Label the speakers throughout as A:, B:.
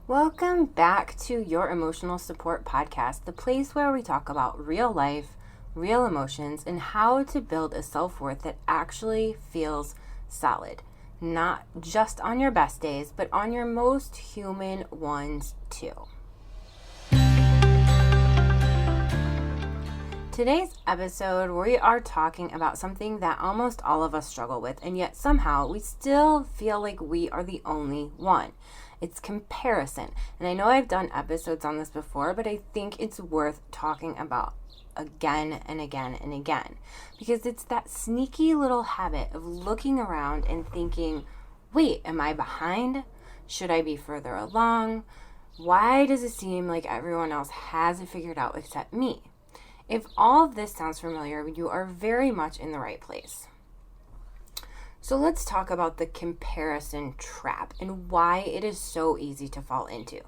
A: Welcome back to your Emotional Support Podcast, the place where we talk about real life, real emotions, and how to build a self-worth that actually feels solid. Not just on your best days, but on your most human ones too. Today's episode, we are talking about something that almost all of us struggle with, and yet somehow we still feel like we are the only one. It's comparison. And I know I've done episodes on this before, but I think it's worth talking about again and again and again, because it's that sneaky little habit of looking around and thinking, wait, am I behind? Should I be further along? Why does it seem like everyone else has it figured out except me? If all of this sounds familiar, you are very much in the right place. So let's talk about the comparison trap and why it is so easy to fall into.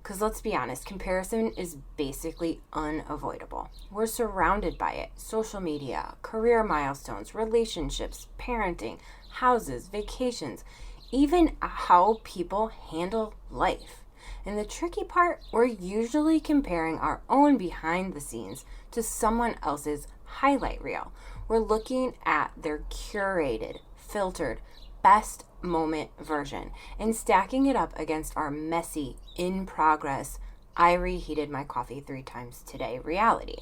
A: Because let's be honest, comparison is basically unavoidable. We're surrounded by it. Social media, career milestones, relationships, parenting, houses, vacations, even how people handle life. And the tricky part, we're usually comparing our own behind the scenes to someone else's highlight reel. We're looking at their curated, filtered, best moment version and stacking it up against our messy, in progress, I reheated my coffee 3 times today reality.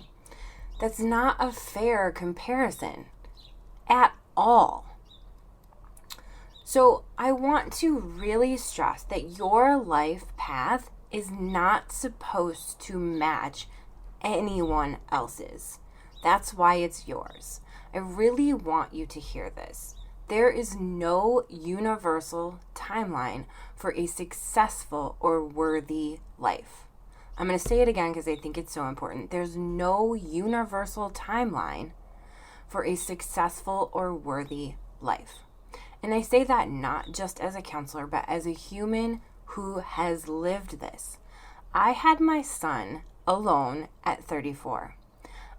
A: That's not a fair comparison at all. So I want to really stress that your life path is not supposed to match anyone else's. That's why it's yours. I really want you to hear this. There is no universal timeline for a successful or worthy life. I'm going to say it again because I think it's so important. There's no universal timeline for a successful or worthy life. And I say that not just as a counselor, but as a human who has lived this. I had my son alone at 34.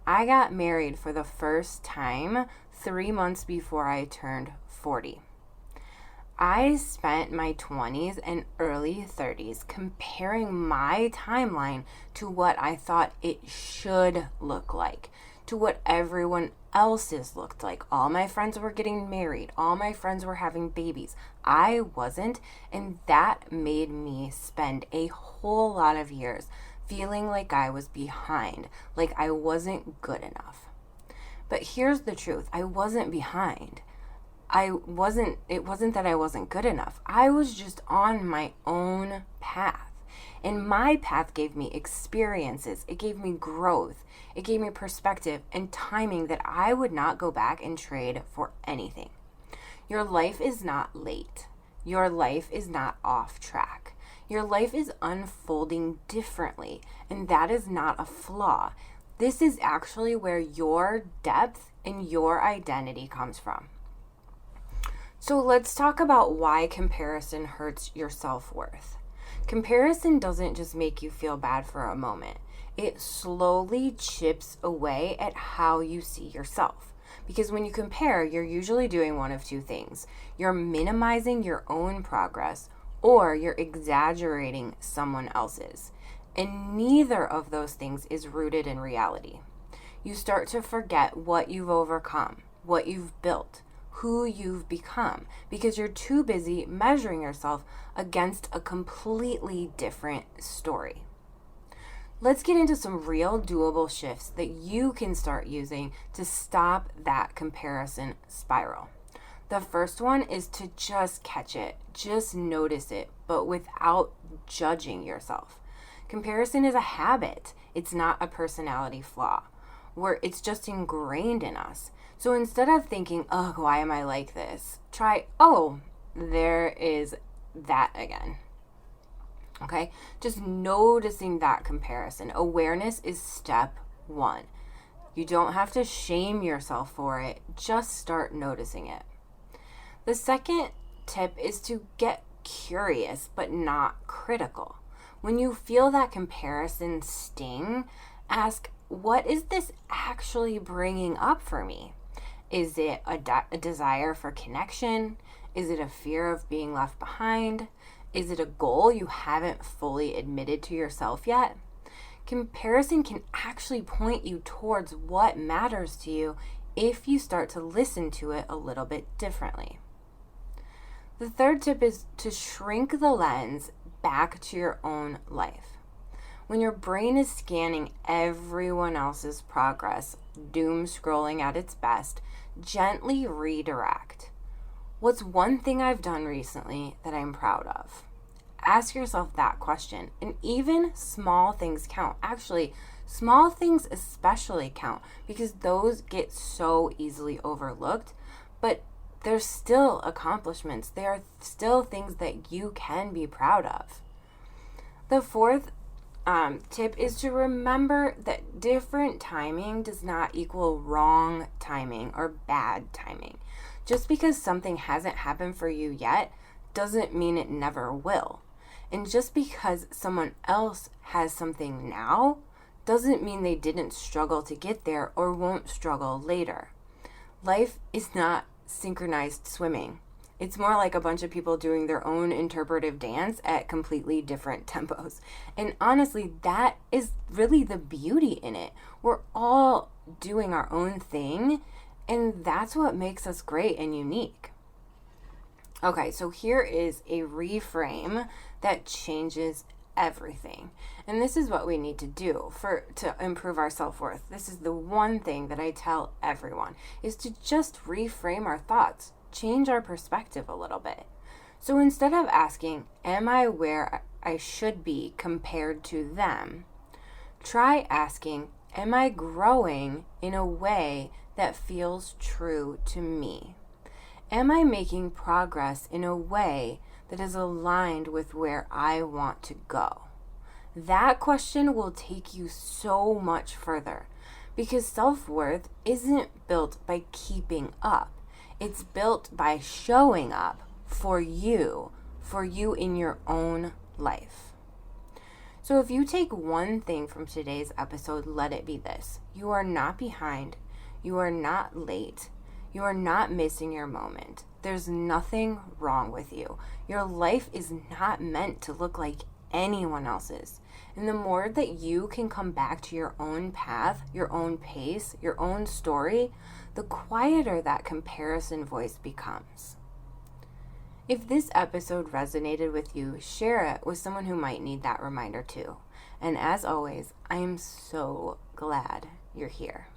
A: I got married for the first time 3 months before I turned 40. I spent my 20s and early 30s comparing my timeline to what I thought it should look like, to what everyone else's looked like. All my friends were getting married. All my friends were having babies. I wasn't, and that made me spend a whole lot of years feeling like I was behind, like I wasn't good enough. But here's the truth. I wasn't behind. It wasn't that I wasn't good enough. I was just on my own path. And my path gave me experiences. It gave me growth. It gave me perspective and timing that I would not go back and trade for anything. Your life is not late. Your life is not off track. Your life is unfolding differently, and that is not a flaw. This is actually where your depth and your identity comes from. So let's talk about why comparison hurts your self-worth. Comparison doesn't just make you feel bad for a moment. It slowly chips away at how you see yourself. Because when you compare, you're usually doing one of two things. You're minimizing your own progress, or you're exaggerating someone else's. And neither of those things is rooted in reality. You start to forget what you've overcome, what you've built, who you've become, because you're too busy measuring yourself against a completely different story. Let's get into some real doable shifts that you can start using to stop that comparison spiral. The first one is to just catch it, just notice it, but without judging yourself. Comparison is a habit. It's not a personality flaw, where it's just ingrained in us. So instead of thinking, oh, why am I like this? Try, oh, there is that again. Okay? Just noticing that comparison. Awareness is step 1. You don't have to shame yourself for it. Just start noticing it. The second tip is to get curious, but not critical. When you feel that comparison sting, ask, what is this actually bringing up for me? Is it a desire for connection? Is it a fear of being left behind? Is it a goal you haven't fully admitted to yourself yet? Comparison can actually point you towards what matters to you if you start to listen to it a little bit differently. The third tip is to shrink the lens back to your own life. When your brain is scanning everyone else's progress, doom scrolling at its best, gently redirect. What's one thing I've done recently that I'm proud of? Ask yourself that question. And even small things count. Actually, small things especially count because those get so easily overlooked. But there's still accomplishments. There are still things that you can be proud of. The fourth tip is to remember that different timing does not equal wrong timing or bad timing. Just because something hasn't happened for you yet doesn't mean it never will. And just because someone else has something now doesn't mean they didn't struggle to get there or won't struggle later. Life is not synchronized swimming. It's more like a bunch of people doing their own interpretive dance at completely different tempos. And honestly, that is really the beauty in it. We're all doing our own thing, and that's what makes us great and unique. Okay, so here is a reframe that changes everything. And this is what we need to do to improve our self-worth. This is the one thing that I tell everyone, is to just reframe our thoughts, change our perspective a little bit. So instead of asking, am I where I should be compared to them? Try asking, am I growing in a way that feels true to me? Am I making progress in a way that is aligned with where I want to go? That question will take you so much further because self-worth isn't built by keeping up. It's built by showing up for you in your own life. So if you take one thing from today's episode, let it be this. You are not behind. You are not late. You are not missing your moment. There's nothing wrong with you. Your life is not meant to look like anyone else's. And the more that you can come back to your own path, your own pace, your own story, the quieter that comparison voice becomes. If this episode resonated with you, share it with someone who might need that reminder too. And as always, I am so glad you're here.